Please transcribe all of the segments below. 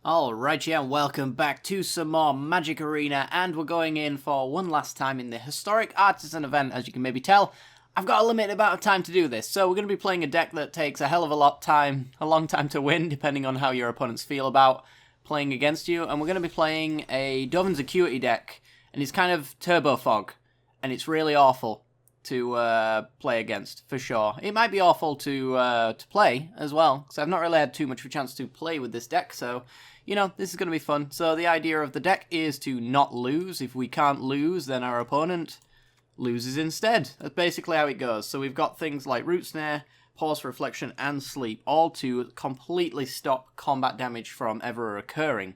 Alright, yeah, welcome back to some more Magic Arena, and we're going in for one last time in the historic Artisan event. As you can maybe tell, I've got a limited amount of time to do this, so we're going to be playing a deck that takes a hell of a long time to win, depending on how your opponents feel about playing against you, and we're going to be playing a Dovon's Acuity deck, and it's kind of Turbo Fog, and it's really awful to play against, for sure. It might be awful to play as well, because I've not really had too much of a chance to play with this deck, so you know, this is going to be fun. So the idea of the deck is to not lose. If we can't lose, then our opponent loses instead. That's basically how it goes. So we've got things like Root Snare, Pause, Reflection, and Sleep, all to completely stop combat damage from ever occurring.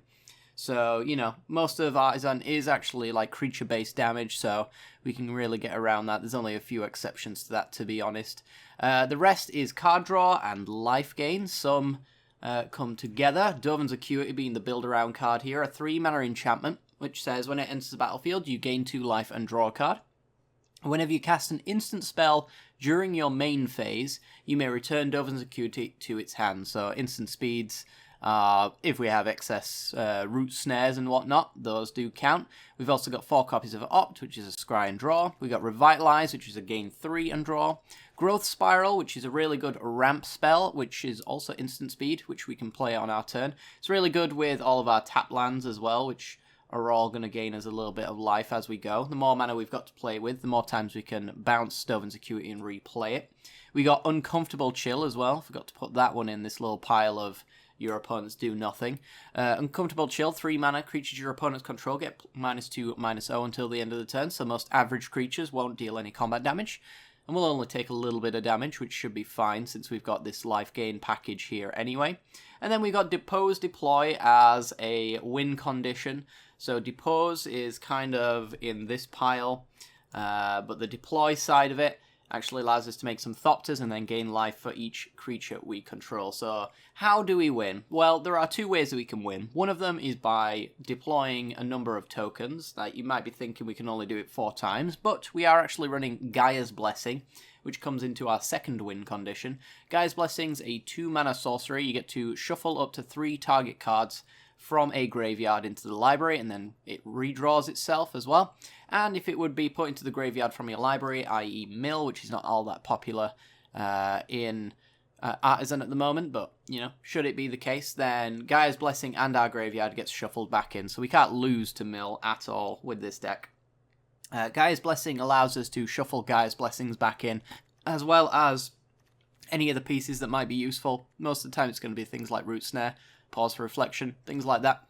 So, you know, most of Artisan is actually like creature-based damage, so we can really get around that. There's only a few exceptions to that, to be honest. The rest is card draw and life gain. Some come together. Dovon's Acuity being the build around card here, a 3-mana enchantment, which says when it enters the battlefield, you gain 2 life and draw a card. Whenever you cast an instant spell during your main phase, you may return Dovon's Acuity to its hand. So instant speeds, if we have excess root snares and whatnot, those do count. We've also got 4 copies of Opt, which is a scry and draw. We've got Revitalize, which is a gain 3 and draw. Growth Spiral, which is a really good ramp spell, which is also instant speed, which we can play on our turn. It's really good with all of our tap lands as well, which are all going to gain us a little bit of life as we go. The more mana we've got to play with, the more times we can bounce Dovon's Acuity and replay it. We got Uncomfortable Chill as well. Forgot to put that one in this little pile of your opponents do nothing. Uncomfortable Chill, 3 mana, creatures your opponents control get -2/-0 until the end of the turn, so most average creatures won't deal any combat damage. And we'll only take a little bit of damage, which should be fine since we've got this life gain package here anyway. And then we got Depose Deploy as a win condition. So Depose is kind of in this pile, but the deploy side of it actually allows us to make some Thopters and then gain life for each creature we control. So how do we win? Well, there are 2 ways that we can win. One of them is by deploying a number of tokens. Like, you might be thinking we can only do it 4 times, but we are actually running Gaia's Blessing, which comes into our second win condition. Gaia's Blessing's a 2-mana sorcery. You get to shuffle up to 3 target cards from a graveyard into the library, and then it redraws itself as well. And if it would be put into the graveyard from your library, i.e. Mill, which is not all that popular in Artisan at the moment, but, you know, should it be the case, then Gaia's Blessing and our graveyard gets shuffled back in, so we can't lose to Mill at all with this deck. Gaia's Blessing allows us to shuffle Gaia's Blessings back in, as well as any of the pieces that might be useful. Most of the time it's going to be things like Root Snare, Pause for Reflection, things like that.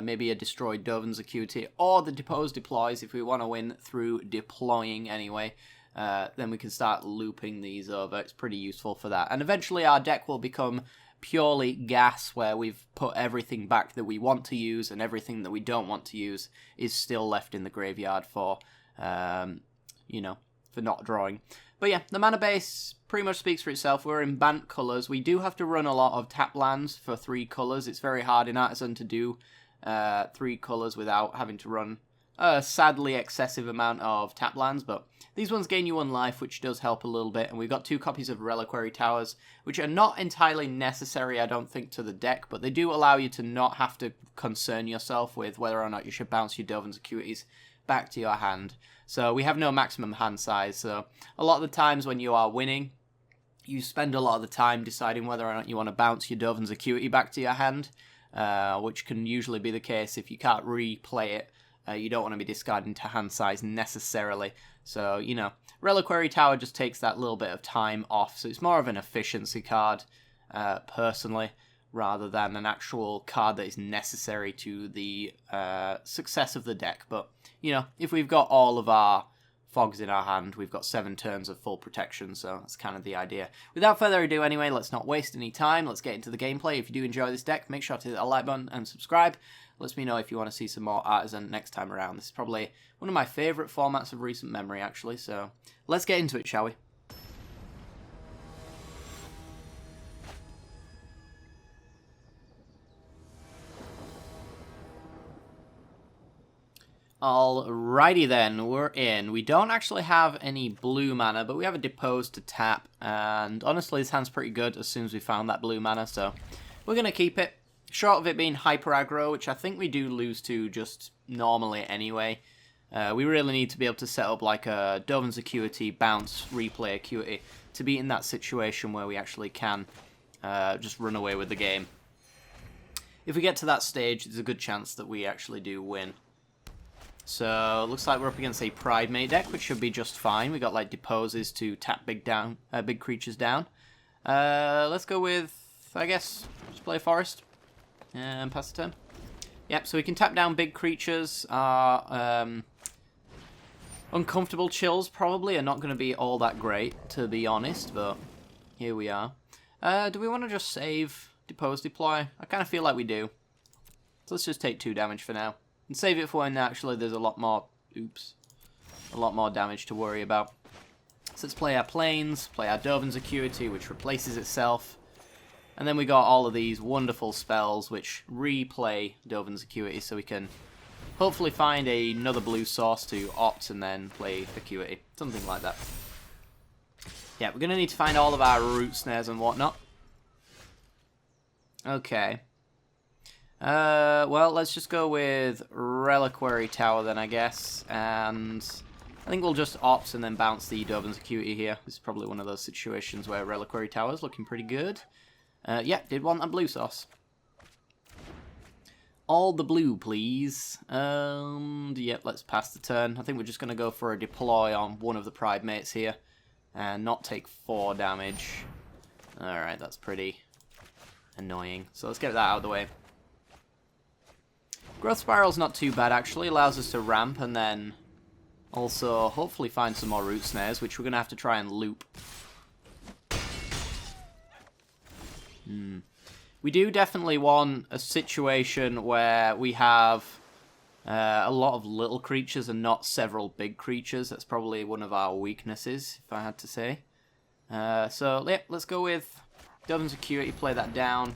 Maybe a destroyed Dovon's Acuity, or the Depose Deploys if we want to win through deploying anyway. Then we can start looping these over. It's pretty useful for that. And eventually our deck will become purely gas, where we've put everything back that we want to use, and everything that we don't want to use is still left in the graveyard for, you know, for not drawing. But yeah, the mana base pretty much speaks for itself. We're in Bant colours. We do have to run a lot of tap lands for 3 colours. It's very hard in Artisan to do 3 colours without having to run a sadly excessive amount of tap lands, but these ones gain you 1 life, which does help a little bit. And we've got 2 copies of Reliquary Towers, which are not entirely necessary, I don't think, to the deck, but they do allow you to not have to concern yourself with whether or not you should bounce your Dovon's Acuities back to your hand. So we have no maximum hand size, so a lot of the times when you are winning, you spend a lot of the time deciding whether or not you want to bounce your Dovon's Acuity back to your hand, which can usually be the case if you can't replay it. You don't want to be discarding to hand size necessarily. So, you know, Reliquary Tower just takes that little bit of time off, so it's more of an efficiency card, personally, rather than an actual card that is necessary to the success of the deck. But, you know, if we've got all of our fogs in our hand, we've got 7 turns of full protection, so that's kind of the idea. Without further ado anyway, let's not waste any time. Let's get into the gameplay. If you do enjoy this deck, make sure to hit that like button and subscribe. Let me know if you want to see some more Artisan next time around. This is probably one of my favourite formats of recent memory, actually, so let's get into it, shall we? Alrighty then, we're in. We don't actually have any blue mana, but we have a Depose to tap, and honestly this hand's pretty good as soon as we found that blue mana, so we're going to keep it. Short of it being hyper aggro, which I think we do lose to just normally anyway. We really need to be able to set up like a Dovin's Acuity, bounce, replay Acuity to be in that situation where we actually can just run away with the game. If we get to that stage, there's a good chance that we actually do win. So, looks like we're up against a Pridemate deck, which should be just fine. We got like Deposes to tap big creatures down. Let's go with, I guess, just play Forest and pass the turn. Yep, so we can tap down big creatures. Uncomfortable Chills probably are not going to be all that great, to be honest, but here we are. Do we want to just save Depose Deploy? I kind of feel like we do. So let's just take 2 damage for now. And save it for when actually there's a lot more damage to worry about. So let's play our Plains, play our Dovin's Acuity, which replaces itself. And then we got all of these wonderful spells which replay Dovin's Acuity, so we can hopefully find another blue source to opt and then play Acuity. Something like that. Yeah, we're going to need to find all of our root snares and whatnot. Okay. Well, let's just go with Reliquary Tower then, I guess. And I think we'll just opt and then bounce the Dovin's Acuity here. This is probably one of those situations where Reliquary Tower is looking pretty good. Yeah, did want a blue sauce. All the blue, please. Yep, let's pass the turn. I think we're just going to go for a deploy on one of the Pridemates here. And not take 4 damage. Alright, that's pretty annoying. So let's get that out of the way. Growth Spiral's not too bad, actually. Allows us to ramp and then also hopefully find some more root snares, which we're going to have to try and loop. We do definitely want a situation where we have a lot of little creatures and not several big creatures. That's probably one of our weaknesses, if I had to say. So, yeah, let's go with Dovin's Acuity, play that down.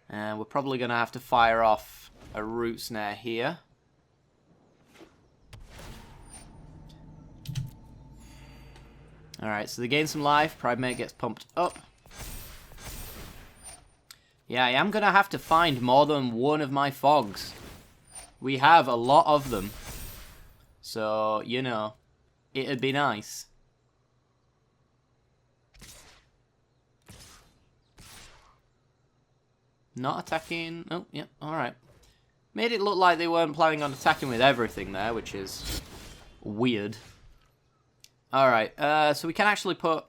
And we're probably going to have to fire off a root snare here. Alright, so they gain some life. Pridemate gets pumped up. Yeah, I am going to have to find more than one of my fogs. We have a lot of them. So, you know, it'd be nice. Not attacking. Oh, yeah, alright. Made it look like they weren't planning on attacking with everything there, which is weird. Alright, so we can actually put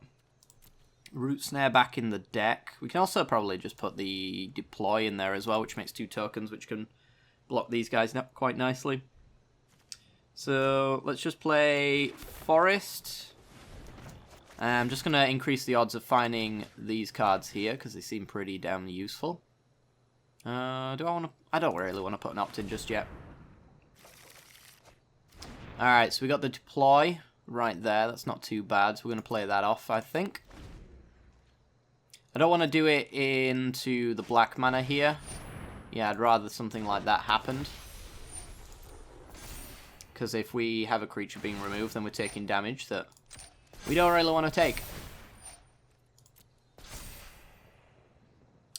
Root Snare back in the deck. We can also probably just put the Deploy in there as well, which makes 2 tokens, which can block these guys quite nicely. So let's just play Forest. I'm just going to increase the odds of finding these cards here, because they seem pretty damn useful. Do I want to... I don't really want to put an opt-in just yet. Alright, so we got the Deploy right there. That's not too bad, so we're going to play that off, I think. I don't want to do it into the black mana here. Yeah, I'd rather something like that happened. Because if we have a creature being removed, then we're taking damage that we don't really want to take.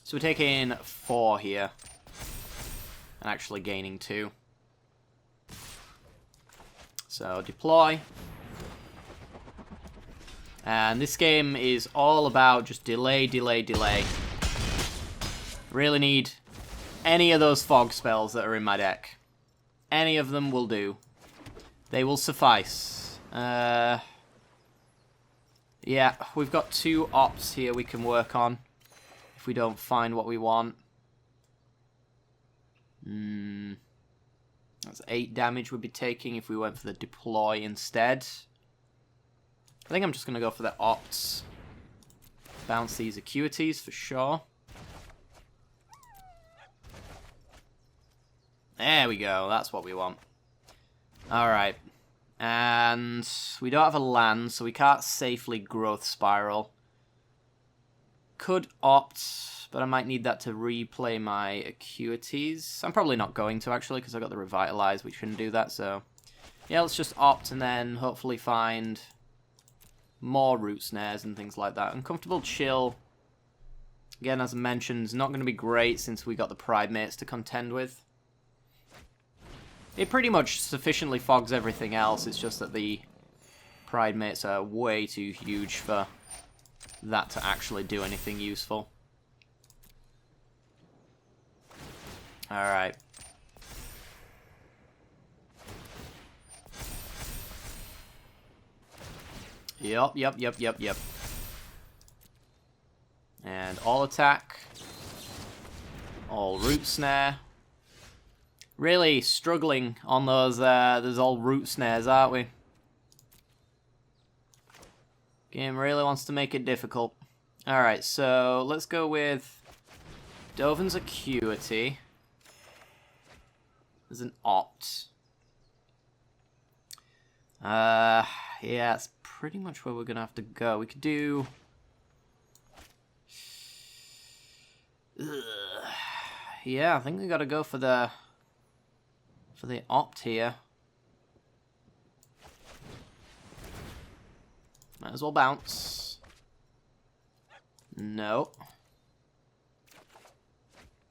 So we're taking 4 here. And actually gaining 2. So, deploy. And this game is all about just delay, delay, delay. Really need any of those fog spells that are in my deck. Any of them will do. They will suffice. Yeah, we've got 2 opts here we can work on. If we don't find what we want. That's 8 damage we'd be taking if we went for the deploy instead. I think I'm just going to go for the opts. Bounce these Acuities for sure. There we go. That's what we want. Alright. And we don't have a land, so we can't safely Growth Spiral. Could opt, but I might need that to replay my Acuities. I'm probably not going to, actually, because I got the Revitalize, which shouldn't do that, so... Yeah, let's just opt and then hopefully find more root snares and things like that. Uncomfortable Chill Again, as I mentioned, it's not going to be great since we got the Pride Mates to contend with. It pretty much sufficiently fogs everything else, it's just that the Pride Mates are way too huge for that to actually do anything useful. Alright. Yep. And all attack. All root snare. Really struggling on those all root snares, aren't we? Game really wants to make it difficult. Alright, so let's go with Dovin's Acuity. There's an Opt. Yeah, that's pretty much where we're gonna have to go. We could do... Yeah, I think we gotta go for the Opt here. Might as well bounce. No.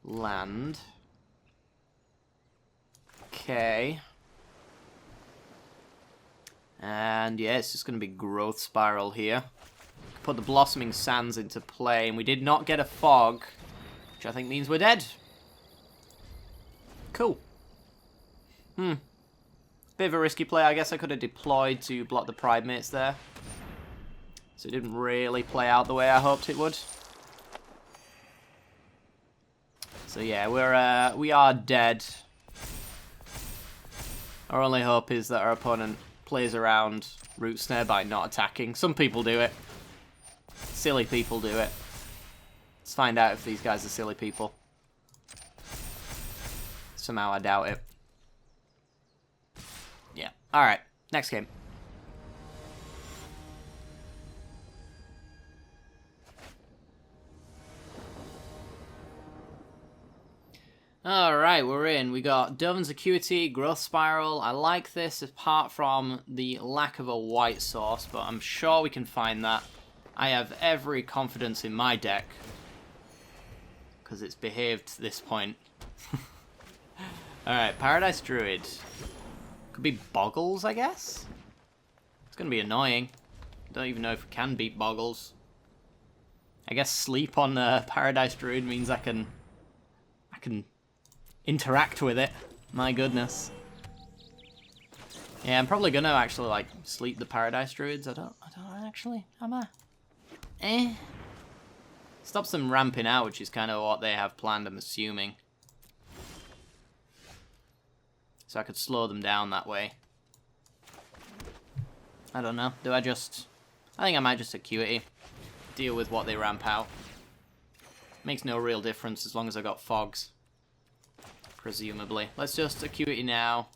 Land. Okay. And yeah, it's just going to be Growth Spiral here. Put the Blossoming Sands into play, and we did not get a Fog, which I think means we're dead. Cool. Bit of a risky play. I guess I could have deployed to block the Pride Mates there. So it didn't really play out the way I hoped it would. So yeah, we are dead. Our only hope is that our opponent plays around Root Snare by not attacking. Some people do it. Silly people do it. Let's find out if these guys are silly people. Somehow I doubt it. Yeah. Alright, next game. Alright, we're in. We got Dovin's Acuity, Growth Spiral. I like this apart from the lack of a white source, but I'm sure we can find that. I have every confidence in my deck, because it's behaved to this point. Alright, Paradise Druid. Could be Boggles, I guess? It's going to be annoying. Don't even know if we can beat Boggles. I guess sleep on Paradise Druid means I can interact with it. My goodness. Yeah, I'm probably gonna actually like sleep the Paradise Druids. I don't actually, am I? Stops them ramping out, which is kind of what they have planned, I'm assuming. So I could slow them down that way. I don't know. I think I might just Acuity. Deal with what they ramp out. Makes no real difference as long as I got Fogs. Presumably. Let's just Acuity now.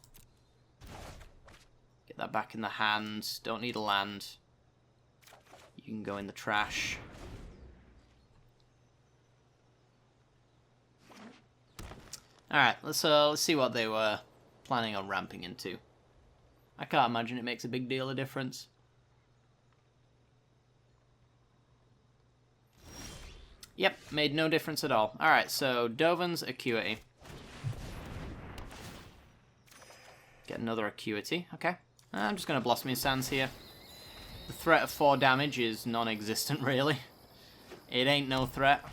Get that back in the hand. Don't need a land. You can go in the trash. Alright, let's see what they were planning on ramping into. I can't imagine it makes a big deal of difference. Yep, made no difference at all. Alright, so Dovin's Acuity. Get another Acuity, okay. I'm just going to Blossoming Sands here. The threat of 4 damage is non-existent, really. It ain't no threat.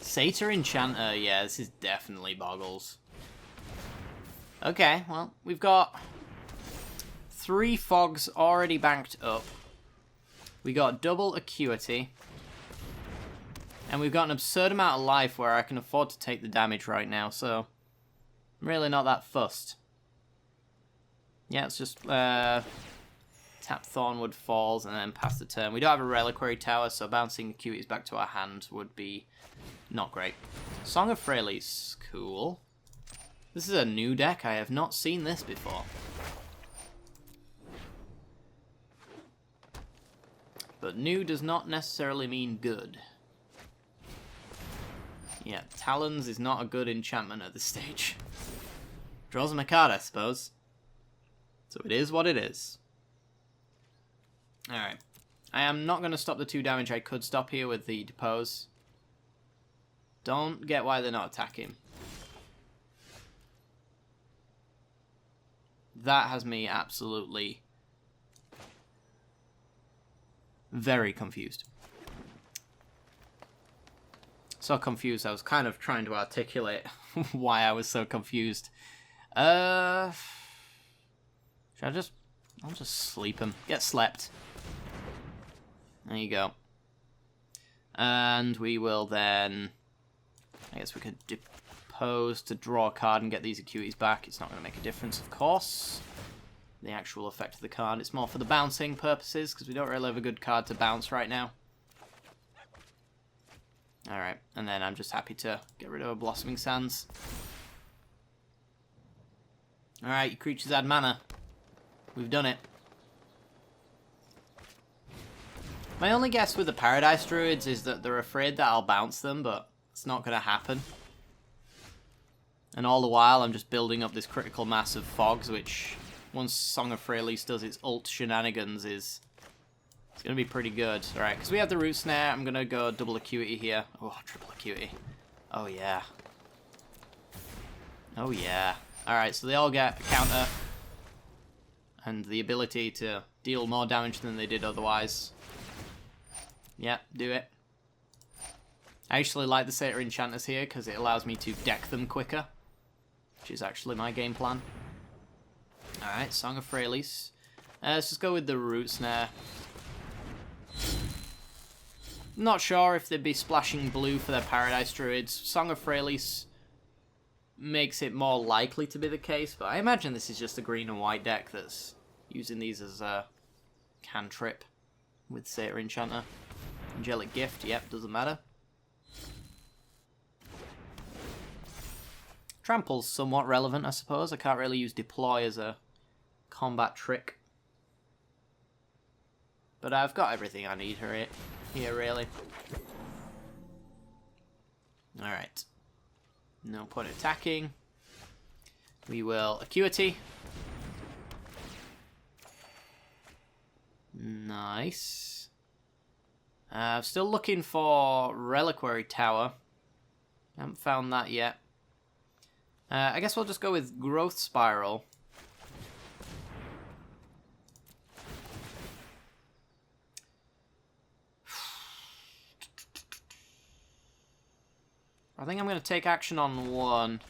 Satyr Enchanter, yeah, this is definitely Boggles. Okay, well, we've got 3 Fogs already banked up. We got double Acuity. And we've got an absurd amount of life where I can afford to take the damage right now, so I'm really not that fussed. Yeah, it's just tap Thornwood Falls and then pass the turn. We don't have a Reliquary Tower, so bouncing Acuities back to our hand would be not great. Song of Freyalise, cool. This is a new deck. I have not seen this before. But new does not necessarily mean good. Yeah, Talons is not a good enchantment at this stage. Draws a card, I suppose. So it is what it is. Alright. I am not going to stop the 2 damage I could stop here with the Depose. Don't get why they're not attacking. That has me absolutely very confused. So confused, I was kind of trying to articulate why I was so confused. Should I just... I'll just sleep him. Get slept. There you go. And we will then... I guess we could Depose to draw a card and get these Acuities back. It's not going to make a difference, of course. The actual effect of the card. It's more for the bouncing purposes, because we don't really have a good card to bounce right now. Alright, and then I'm just happy to get rid of a Blossoming Sands. Alright, you creatures add mana. We've done it. My only guess with the Paradise Druids is that they're afraid that I'll bounce them, but it's not going to happen. And all the while, I'm just building up this critical mass of fogs, which, once Song of Freyalise does its ult shenanigans, it's going to be pretty good. Alright, because we have the Root Snare, I'm going to go double Acuity here. Oh, triple Acuity. Oh, yeah. Oh, yeah. Alright, so they all get a counter. And the ability to deal more damage than they did otherwise. Yeah, do it. I actually like the Satyr Enchanters here because it allows me to deck them quicker, which is actually my game plan. Alright, Song of Freyalise. Let's just go with the Root Snare. Not sure if they'd be splashing blue for their Paradise Druids. Song of Freyalise makes it more likely to be the case, but I imagine this is just a green and white deck that's using these as a cantrip with Satyr Enchanter. Angelic Gift, yep, doesn't matter. Trample's somewhat relevant, I suppose. I can't really use Deploy as a combat trick. But I've got everything I need here, really. Alright. No point attacking. We will Acuity. Nice. Still looking for Reliquary Tower. Haven't found that yet. I guess we'll just go with Growth Spiral. I think I'm going to take action on one.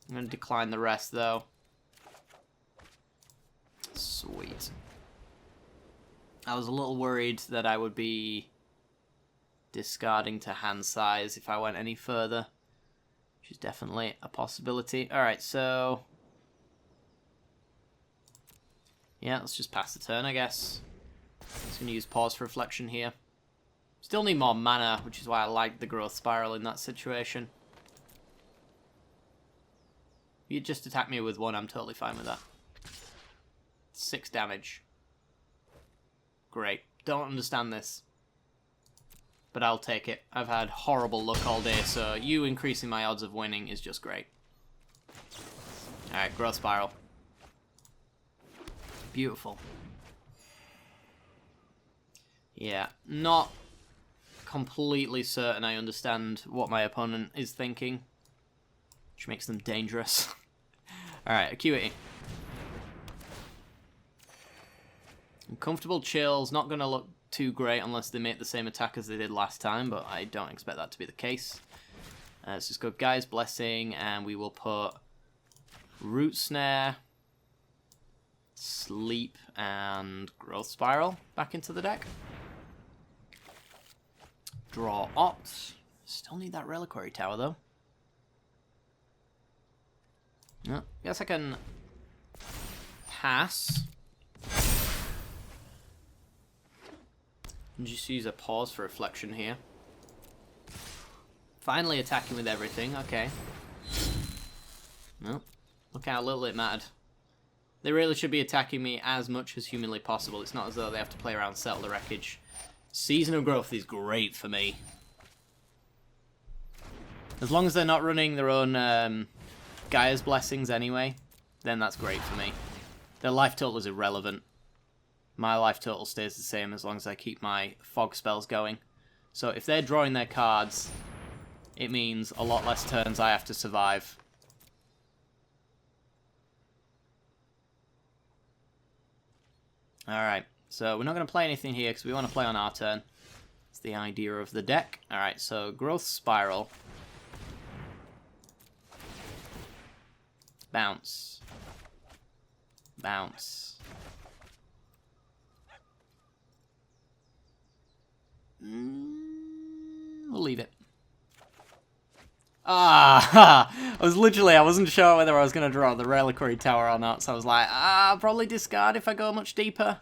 I'm going to decline the rest, though. Sweet. I was a little worried that I would be discarding to hand size if I went any further, which is definitely a possibility. Alright, so... yeah, let's just pass the turn, I guess. Just going to use Pause for Reflection here. Still need more mana, which is why I like the Growth Spiral in that situation. If you just attack me with one, I'm totally fine with that. 6 damage. Great. Don't understand this. But I'll take it. I've had horrible luck all day, so you increasing my odds of winning is just great. Alright, Growth Spiral. Beautiful. Yeah, not completely certain I understand what my opponent is thinking, which makes them dangerous. Alright, Acuity. Uncomfortable Chill's not going to look too great unless they make the same attack as they did last time, but I don't expect that to be the case. Let's just go Gaia's Blessing, and we will put Root Snare, Sleep, and Growth Spiral back into the deck. Draw Opt. Still need that Reliquary Tower, though. No, guess I can pass. And just use a Pause for Reflection here. Finally attacking with everything, okay. Well, look how little it mattered. They really should be attacking me as much as humanly possible. It's not as though they have to play around Settle the Wreckage. Season of Growth is great for me. As long as they're not running their own Gaia's Blessings anyway, then that's great for me. Their life total is irrelevant. my life total stays the same as long as I keep my fog spells going. So if they're drawing their cards, it means a lot less turns I have to survive. Alright, so we're not going to play anything here because we want to play on our turn. It's the idea of the deck. Alright, so Growth Spiral. Bounce. Bounce. We'll leave it. I wasn't sure whether I was going to draw the Reliquary Tower or not, so I was like, I'll probably discard if I go much deeper.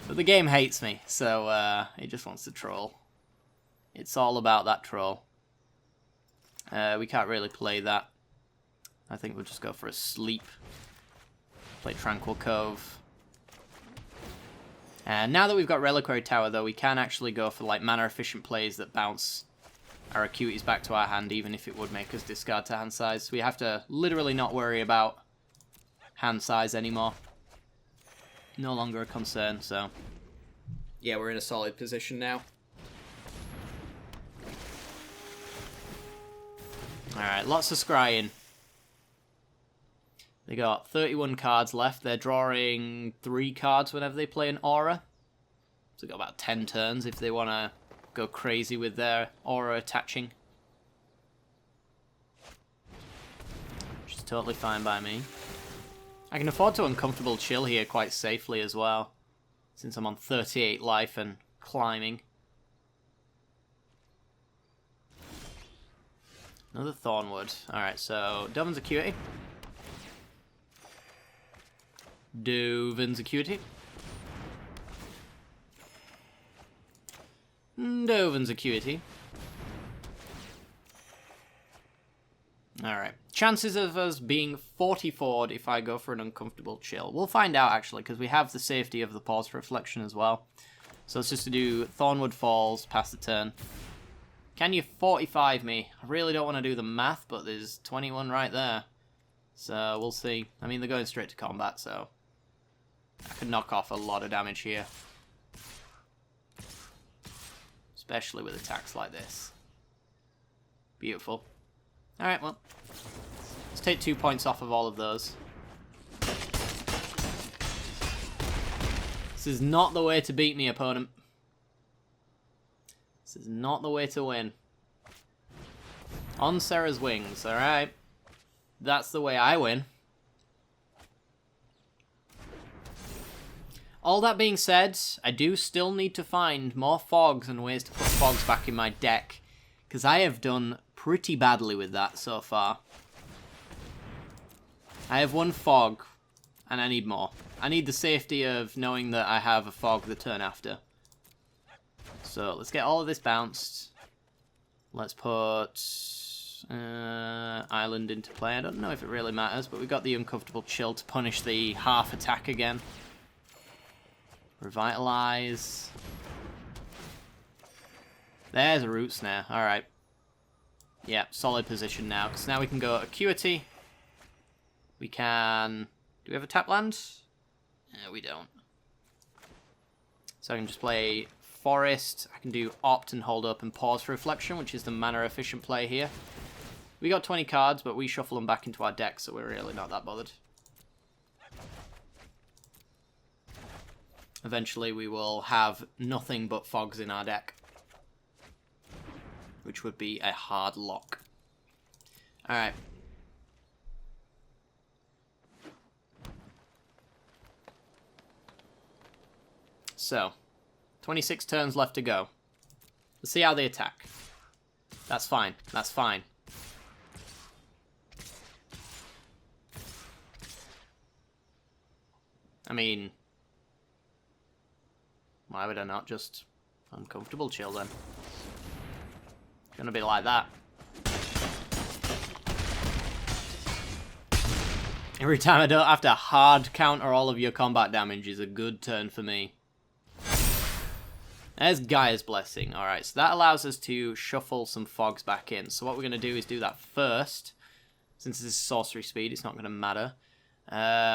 But the game hates me, so it just wants to troll. It's all about that troll. We can't really play that. I think we'll just go for a sleep. Play Tranquil Cove. And now that we've got Reliquary Tower, though, we can actually go for like mana-efficient plays that bounce our Acuities back to our hand, even if it would make us discard to hand size. So we have to literally not worry about hand size anymore. No longer a concern, so... yeah, we're in a solid position now. Alright, lots of scrying. They got 31 cards left. They're drawing 3 cards whenever they play an aura. So they've got about 10 turns if they want to go crazy with their aura attaching. Which is totally fine by me. I can afford to Uncomfortable Chill here quite safely as well, since I'm on 38 life and climbing. Another Thornwood. Alright, so Dovin's Acuity. Dovin's Acuity. Dovin's Acuity. Alright. Chances of us being 44'd if I go for an Uncomfortable Chill. We'll find out, actually, because we have the safety of the Pause Reflection as well. So it's just to do Thornwood Falls, pass the turn. Can you 45 me? I really don't want to do the math, but there's 21 right there. So we'll see. I mean, they're going straight to combat, so I could knock off a lot of damage here. Especially with attacks like this. Beautiful. Alright, well, let's take 2 points off of all of those. This is not the way to beat me, opponent. This is not the way to win. On Sarah's Wings, alright. That's the way I win. All that being said, I do still need to find more fogs and ways to put fogs back in my deck, because I have done pretty badly with that so far. I have 1 fog, and I need more. I need the safety of knowing that I have a fog the turn after. So let's get all of this bounced. Let's put Island into play. I don't know if it really matters, but we've got the Uncomfortable Chill to punish the half attack again. Revitalize. There's a Root Snare. Alright. Yeah, solid position now. Because now we can go Acuity. We can... do we have a tap land? No, we don't. So I can just play Forest. I can do Opt and hold up and Pause for Reflection, which is the mana efficient play here. We got 20 cards, but we shuffle them back into our deck, so we're really not that bothered. Eventually we will have nothing but fogs in our deck, which would be a hard lock. Alright. So, 26 turns left to go. Let's see how they attack. That's fine. That's fine. I mean... why would I not just Uncomfortable Chill then? It's gonna be like that. Every time I don't have to hard counter all of your combat damage is a good turn for me. There's Gaia's Blessing. Alright, so that allows us to shuffle some fogs back in. So what we're going to do is do that first. Since this is sorcery speed, it's not going to matter.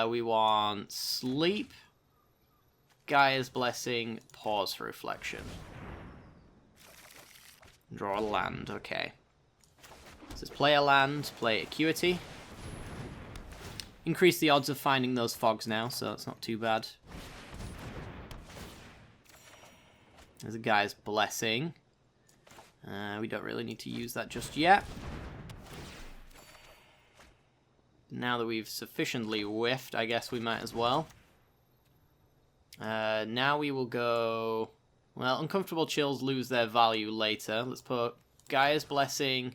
We want Sleep. Gaia's Blessing, pause for reflection. Draw a land, okay. It says play a land, play Acuity. Increase the odds of finding those fogs now, so it's not too bad. There's a Gaia's Blessing. We don't really need to use that just yet. Now that we've sufficiently whiffed, I guess we might as well. Now we will go... Well, Uncomfortable Chills lose their value later. Let's put Gaia's Blessing.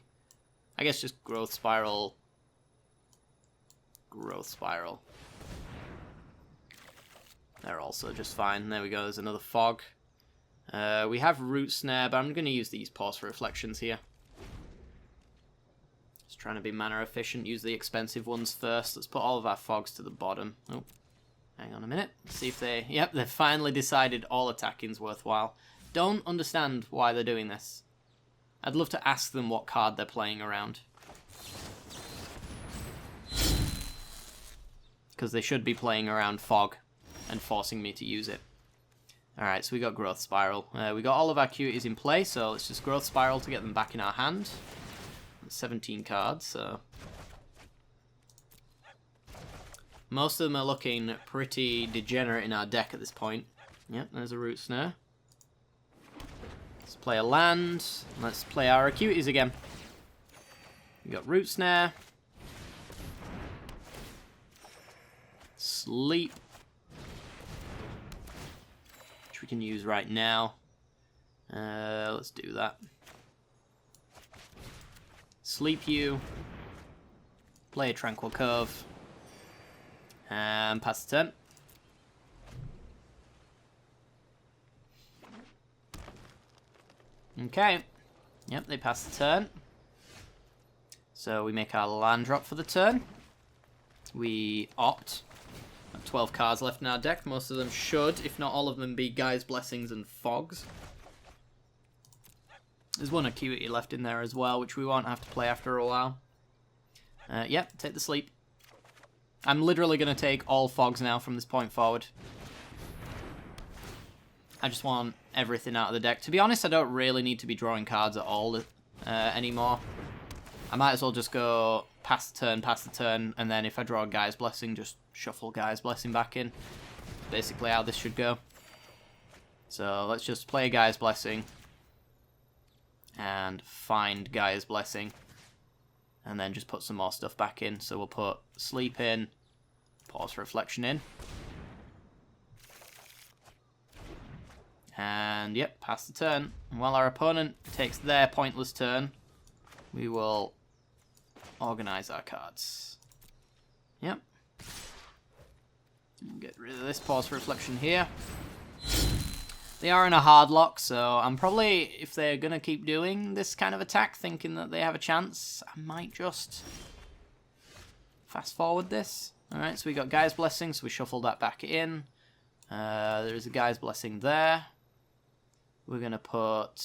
I guess just Growth Spiral. Growth Spiral. They're also just fine. There we go, there's another fog. We have Root Snare, but I'm going to use these pause for reflections here. Just trying to be mana efficient, use the expensive ones first. Let's put all of our fogs to the bottom. Oh, hang on a minute. Let's see if they... Yep, they've finally decided all attacking's worthwhile. Don't understand why they're doing this. I'd love to ask them what card they're playing around. Because they should be playing around fog and forcing me to use it. Alright, so we got Growth Spiral. We got all of our Acuities in play, so let's just Growth Spiral to get them back in our hand. 17 cards, so... Most of them are looking pretty degenerate in our deck at this point. Yep, there's a Root Snare. Let's play a land. Let's play our Acuities again. We got Root Snare. Sleep. Which we can use right now. Let's do that. Sleep you. Play a Tranquil Cove. And pass the turn. Okay. Yep, they pass the turn. So we make our land drop for the turn. We opt. 12 cards left in our deck. Most of them should, if not all of them, be Gaia's Blessings and Fogs. There's one Acuity left in there as well, which we won't have to play after a while. Yep, take the sleep. I'm literally going to take all Fogs now from this point forward. I just want everything out of the deck. To be honest, I don't really need to be drawing cards at all anymore. I might as well just go pass the turn, and then if I draw a Gaia's Blessing, just shuffle Gaia's Blessing back in. That's basically how this should go. So let's just play Gaia's Blessing and find Gaia's Blessing, and then just put some more stuff back in. So we'll put Sleep in, pause for reflection in, and yep, pass the turn. And while our opponent takes their pointless turn, we will organize our cards. Yep. Get rid of this pause for reflection here. They are in a hard lock, so I'm probably, if they're going to keep doing this kind of attack, thinking that they have a chance, I might just fast forward this. Alright, so we got Gaia's Blessing, so we shuffle that back in. There's a Gaia's Blessing there. We're going to put...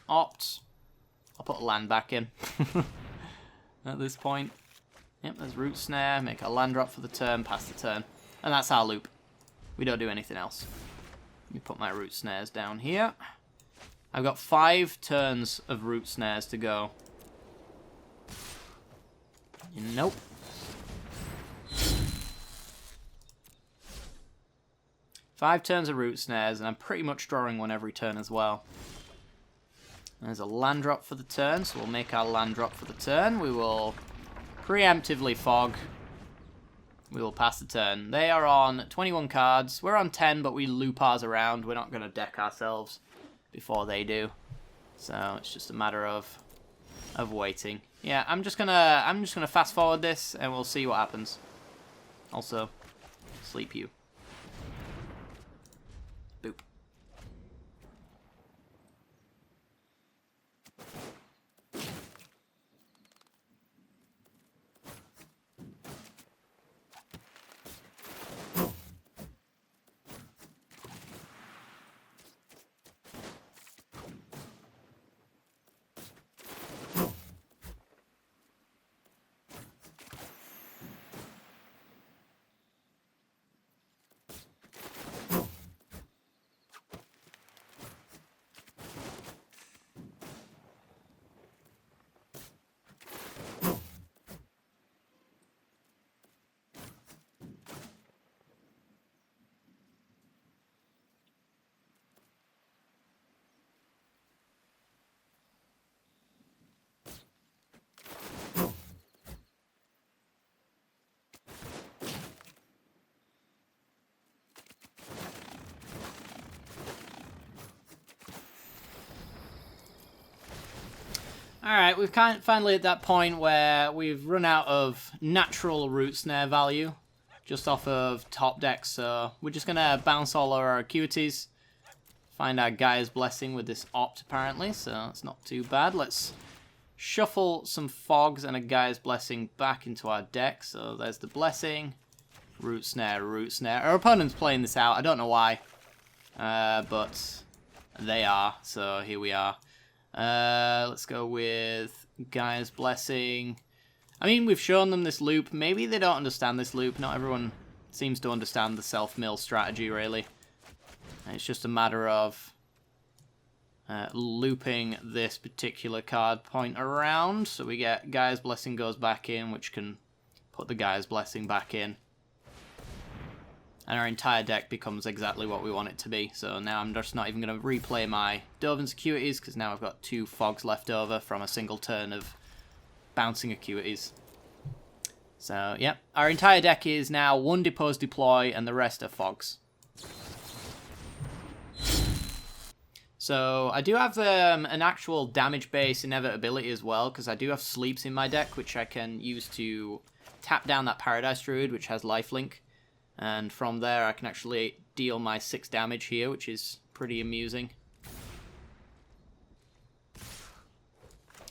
opt. I'll put a land back in at this point. Yep, there's Root Snare, make a land drop for the turn, pass the turn. And that's our loop. We don't do anything else. Let me put my Root Snares down here. I've got 5 turns of Root Snares to go. Nope. Five turns of Root Snares, and I'm pretty much drawing one every turn as well. There's a land drop for the turn, so we'll make our land drop for the turn. We will preemptively fog. We will pass the turn. They are on 21 cards. We're on 10, but we loop ours around. We're not going to deck ourselves before they do. So it's just a matter of waiting. Yeah, I'm just gonna fast forward this, and we'll see what happens. Also, sleep you. Boop. Alright, we've finally at that point where we've run out of natural root snare value just off of top deck, so we're just going to bounce all our Acuities, find our Gaia's Blessing with this Opt apparently, so it's not too bad. Let's shuffle some Fogs and a Gaia's Blessing back into our deck, so there's the Blessing, root snare, root snare. Our opponent's playing this out, I don't know why, but they are, so here we are. Let's go with Gaia's Blessing. I mean, we've shown them this loop. Maybe they don't understand this loop. Not everyone seems to understand the self-mill strategy, really. It's just a matter of looping this particular card point around. So we get Gaia's Blessing goes back in, which can put the Gaia's Blessing back in. And our entire deck becomes exactly what we want it to be. So now I'm just not even going to replay my Dovin's Acuities, because now I've got 2 Fogs left over from a single turn of bouncing Acuities. So, yeah, our entire deck is now 1 Depose Deploy, and the rest are Fogs. So, I do have an actual damage base inevitability as well, because I do have sleeps in my deck, which I can use to tap down that Paradise Druid, which has lifelink. And from there, I can actually deal my 6 damage here, which is pretty amusing.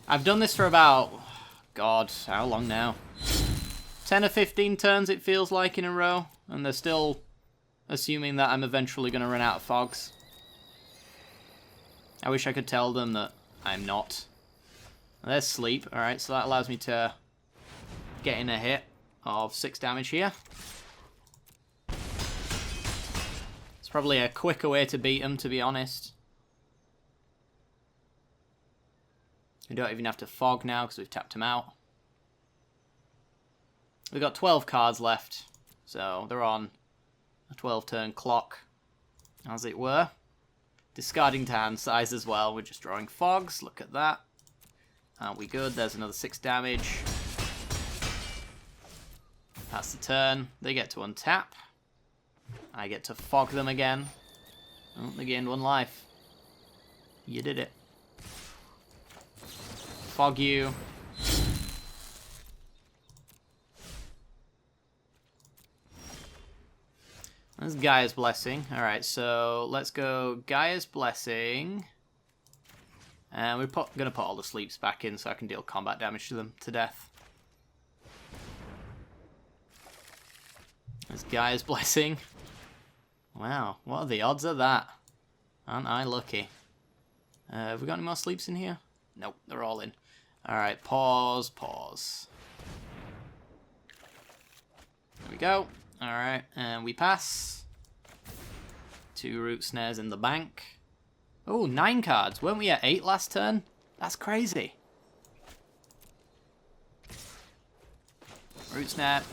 I've done this for about, God, how long now? 10 or 15 turns, it feels like, in a row. And they're still assuming that I'm eventually going to run out of Fogs. I wish I could tell them that I'm not. There's Sleep. Alright, so that allows me to get in a hit of 6 damage here. Probably a quicker way to beat them, to be honest. We don't even have to Fog now because we've tapped them out. We've got 12 cards left, so they're on a 12-turn clock, as it were. Discarding to hand size as well. We're just drawing Fogs. Look at that. Aren't we good? There's another 6 damage. That's the turn. They get to untap. I get to Fog them again. Oh, they gained 1 life. You did it. Fog you. That's Gaia's Blessing. Alright, so let's go Gaia's Blessing. And we're going to put all the sleeps back in so I can deal combat damage to them to death. That's Gaia's Blessing. Wow, what are the odds of that? Aren't I lucky? Have we got any more sleeps in here? Nope, they're all in. Alright, pause, pause. There we go. Alright, and we pass. 2 root snares in the bank. Oh, 9 cards. Weren't we at 8 last turn? That's crazy. Root snare.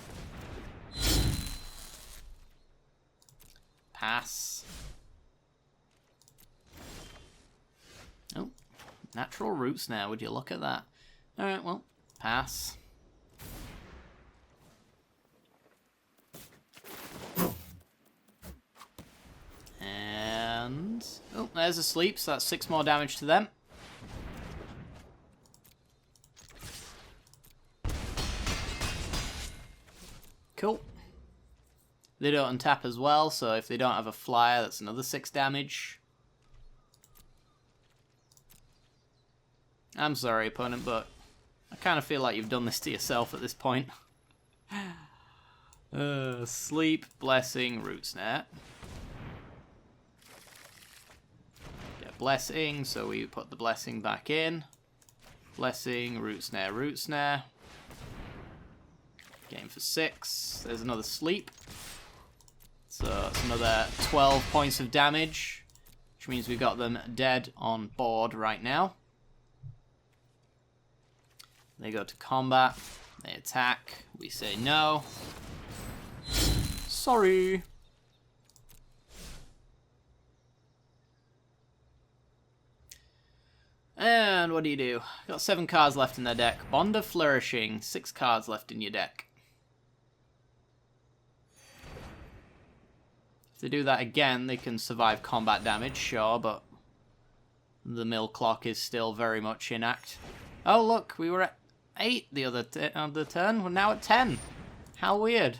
Pass. Oh, natural root snare. Would you look at that? Alright, well, pass. And... oh, there's a sleep, so that's 6 more damage to them. Cool. They don't untap as well, so if they don't have a flyer, that's another 6 damage. I'm sorry, opponent, but I kind of feel like you've done this to yourself at this point. Sleep, Blessing, root snare. Get Blessing, so we put the Blessing back in. Blessing, root snare, root snare. Game for 6. There's another sleep. So that's another 12 points of damage, which means we've got them dead on board right now. They go to combat. They attack. We say no. Sorry. And what do? Got 7 cards left in their deck. Bond of Flourishing. 6 cards left in your deck. If they do that again, they can survive combat damage, sure, but the mill clock is still very much in act. Oh, look, we were at 8 the other turn. We're now at 10. How weird.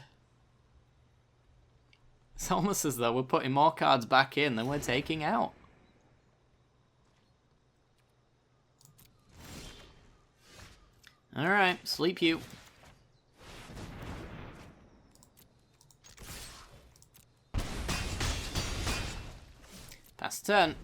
It's almost as though we're putting more cards back in than we're taking out. Alright, sleep you. Pass turn.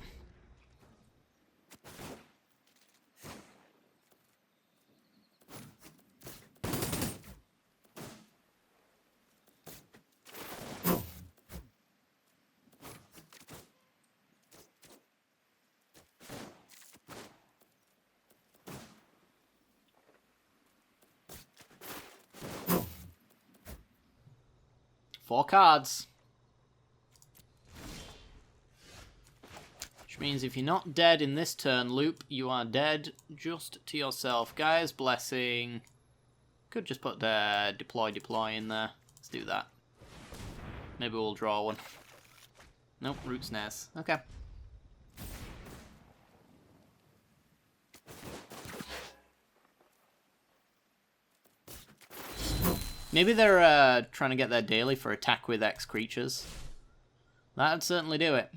Four cards. Which means if you're not dead in this turn loop, you are dead just to yourself. Guys, blessing. Could just put the deploy in there. Let's do that. Maybe we'll draw one. Nope, root snares. Okay. Maybe they're trying to get their daily for attack with X creatures. That'd certainly do it.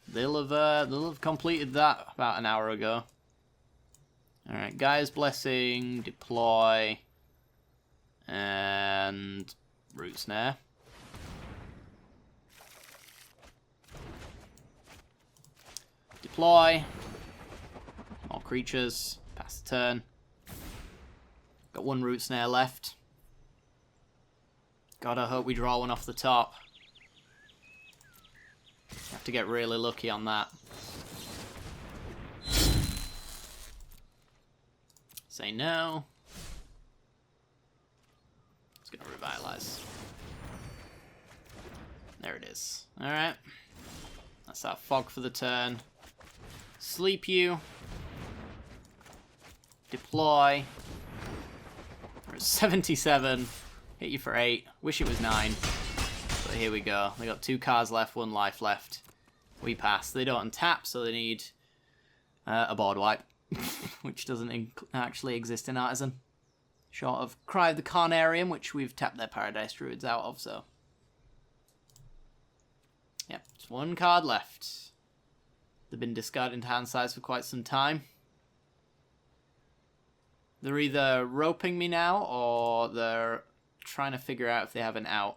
They'll have completed that about an hour ago. Alright, Guy's Blessing, deploy, and root snare. Deploy. More creatures. Pass the turn. Got one root snare left. Gotta hope we draw one off the top. Have to get really lucky on that. Say no. It's gonna revitalize. There it is. Alright. That's our fog for the turn. Sleep you. Deploy. We're at 77. Hit you for 8. Wish it was 9. But here we go. They got 2 cards left, 1 life left. We pass. They don't untap, so they need a board wipe. Which doesn't actually exist in Artisan. Short of Cry of the Carnarium, which we've tapped their Paradise Druids out of, so. Yep, just 1 card left. They've been discarded into hand size for quite some time. They're either roping me now, or they're trying to figure out if they have an out.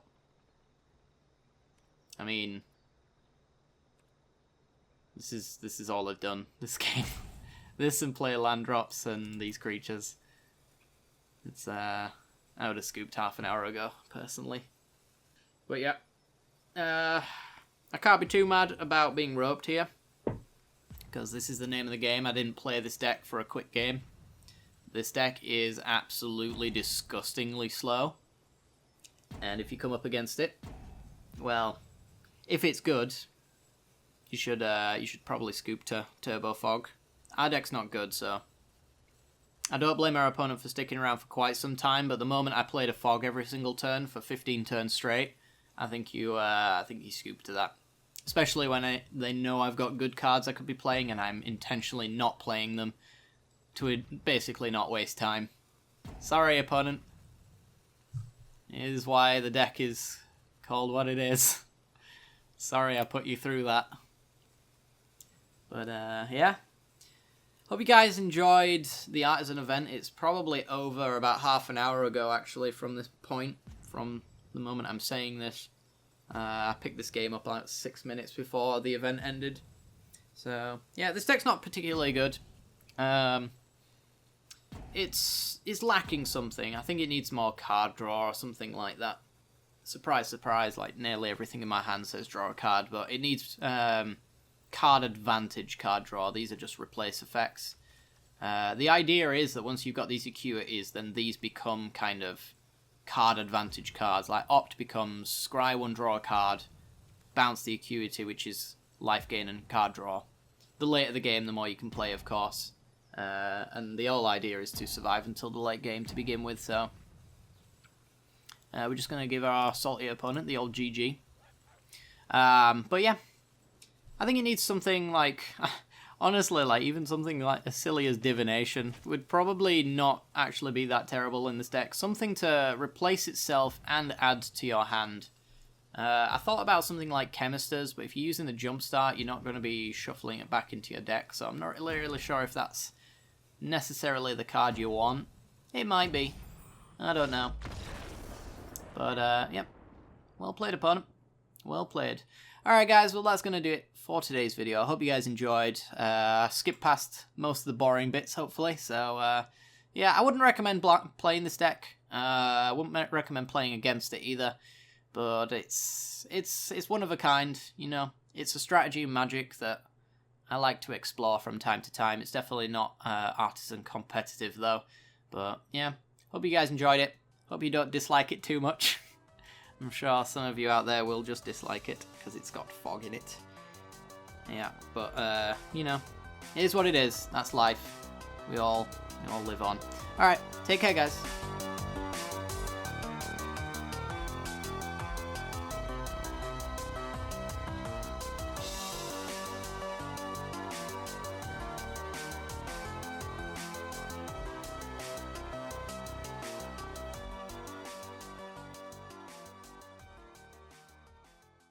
I mean, this is all I've done this game. This and play land drops and these creatures. It's I would have scooped half an hour ago, personally. But yeah, I can't be too mad about being roped here, because this is the name of the game. I didn't play this deck for a quick game. This deck is absolutely disgustingly slow, and if you come up against it, well, if it's good, you should probably scoop to Turbo Fog. Our deck's not good, so I don't blame our opponent for sticking around for quite some time. But the moment I played a Fog every single turn for 15 turns straight, I think you scoop to that. Especially when they know I've got good cards I could be playing, and I'm intentionally not playing them to basically not waste time. Sorry, opponent. It is why the deck is called what it is. Sorry I put you through that. But yeah. Hope you guys enjoyed the Artisan event. It's probably over about half an hour ago, actually, from this point, from the moment I'm saying this. I picked this game up like 6 minutes before the event ended. So, yeah, this deck's not particularly good. It's lacking something. I think it needs more card draw or something like that. Surprise, surprise, like nearly everything in my hand says draw a card, but it needs card advantage card draw. These are just replace effects. The idea is that once you've got these Acuities, then these become kind of card advantage cards. Like Opt becomes scry 1, draw a card, bounce the Acuity, which is life gain and card draw. The later the game, the more you can play, of course. And the whole idea is to survive until the late game to begin with, so we're just going to give our salty opponent the old GG. But yeah, I think it needs something like... Honestly, like, even something like as silly as divination would probably not actually be that terrible in this deck. Something to replace itself and add to your hand. I thought about something like Chemisters, but if you're using the Jumpstart, you're not going to be shuffling it back into your deck, so I'm not really sure if that's necessarily the card you want. It might be. I don't know. But, yep. Well played, opponent. Well played. Alright, guys, well, that's going to do it for today's video. I hope you guys enjoyed. Skip past most of the boring bits, hopefully. So, yeah, I wouldn't recommend playing this deck. I wouldn't recommend playing against it either. But it's one of a kind, you know. It's a strategy in Magic that I like to explore from time to time. It's definitely not Artisan competitive, though. But, yeah, hope you guys enjoyed it. Hope you don't dislike it too much. I'm sure some of you out there will just dislike it because it's got fog in it. Yeah, but, you know, it is what it is. That's life. We all live on. Alright, take care, guys.